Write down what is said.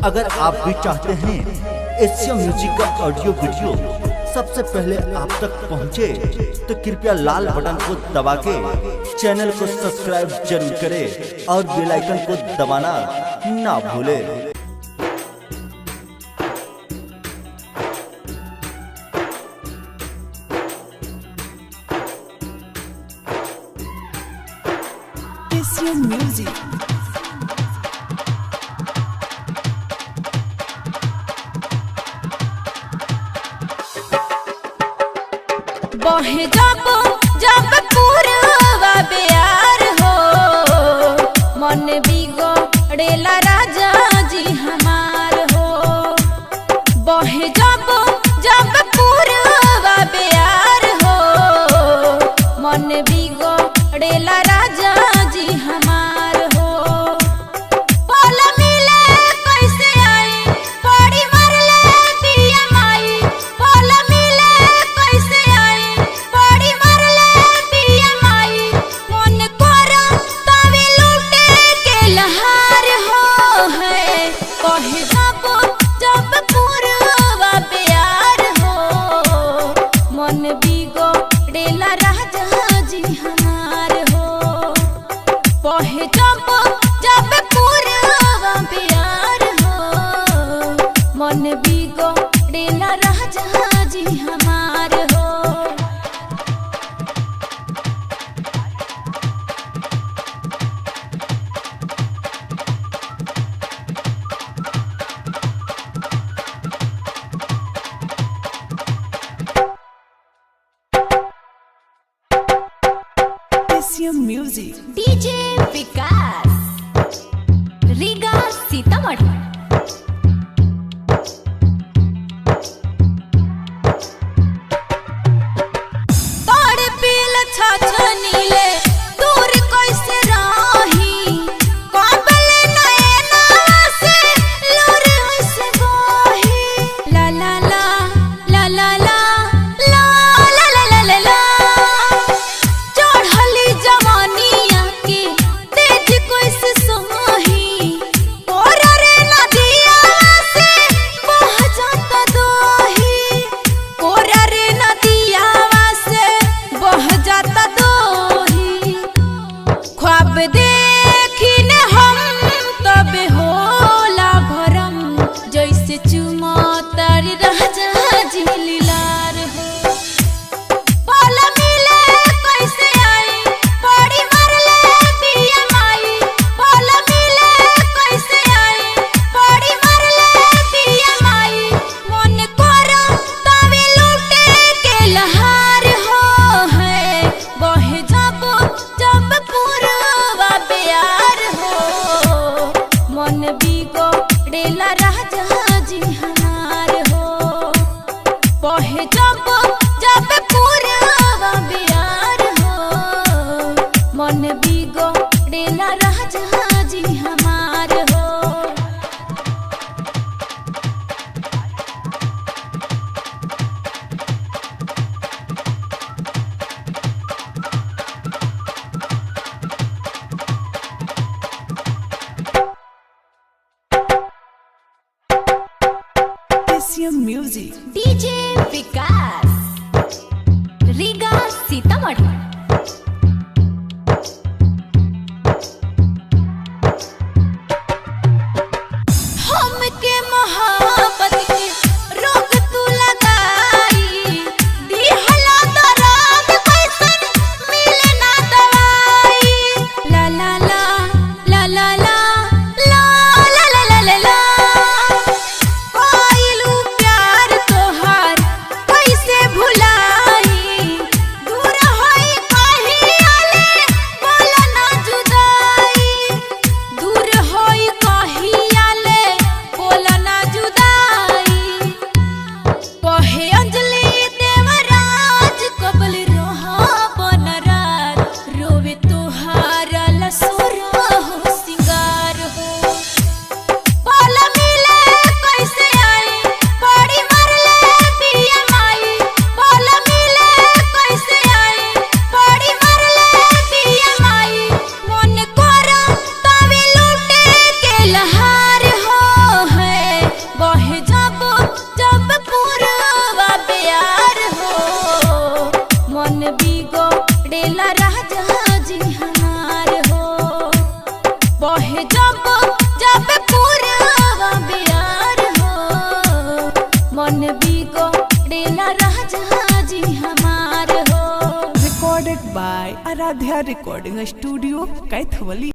अगर आप भी चाहते हैं एशिया म्यूजिक का ऑडियो वीडियो सबसे पहले आप तक पहुंचे, तो कृपया लाल बटन को दबा के चैनल को सब्सक्राइब जरूर करें और बेल आइकन को दबाना ना भूलें। एशिया म्यूजिक बहे जब जब पूरवा बेयार हो, मन बिगड़ेला राजा जी हमार हो। बहे जब जब पूरवा बेयार हो, मन बिगड़ेला राजा जी हमार हो। पल मिले कैसे आई, पड़ी मरले पिया माई। पल मिले कैसे आई, पड़ी मरले पिया माई। मन कोरा तवे लूटे के लहार हो है। कहे जब जब पूरवा प्यार हो, मन बिगड़ेला राजा जी हमार हो। कहे जब जब पूरवा प्यार हो, मन बिगड़ेला राजा जी हमार हो। एशिया म्यूजिक डीजे विकास, रीगा सीतामढ़ी। तोड़ पील छछनीले दूर कैसे रही, कबले नैना से लूर से बही। ला ला ला ला ला ला ला ला ला ला ला। चढ़ली जवानिया के तेज कैसे सोही, कोरा रे नदिया से बह जाता दोही। कोरा रे नदिया से बह जाता दोही। ख्वाब देखिने हम तब होला भरम, जैसे चुमतर राजा जी लीलार हो। पल मिले कैसे आई, पड़ी मरले पिया माई। पल मिले कैसे आई, पड़ी मरले पिया माई। मन कोरा तवे लूटे के लहार हो है। बहे जब जब पूरवा प्यार हो, मन बिगड़ेला राजा जी हमार हो। बहे जब जब पूरवा प्यार हो, मन बिगड़ेला राजा जी हमार हो। एशिया म्यूजिक डीजे विकास, रीगा सीतामढ़ी। हमके मोहब्बत के रोग तू लगाई, दिहला दर्द कैसन मिले ना दवाई। ला ला ला ला ला ला ला ला ला ला ला। कोइलू प्यार तोहार कैसे भुलाई, दूर होई कहीं डेला राजा जी हमार हो। बहे जब जब पूरा बियार हो, मन बिगो डेला राजा जी हमार हो। Recorded by Aradhya Recording Studio, Kaithwali.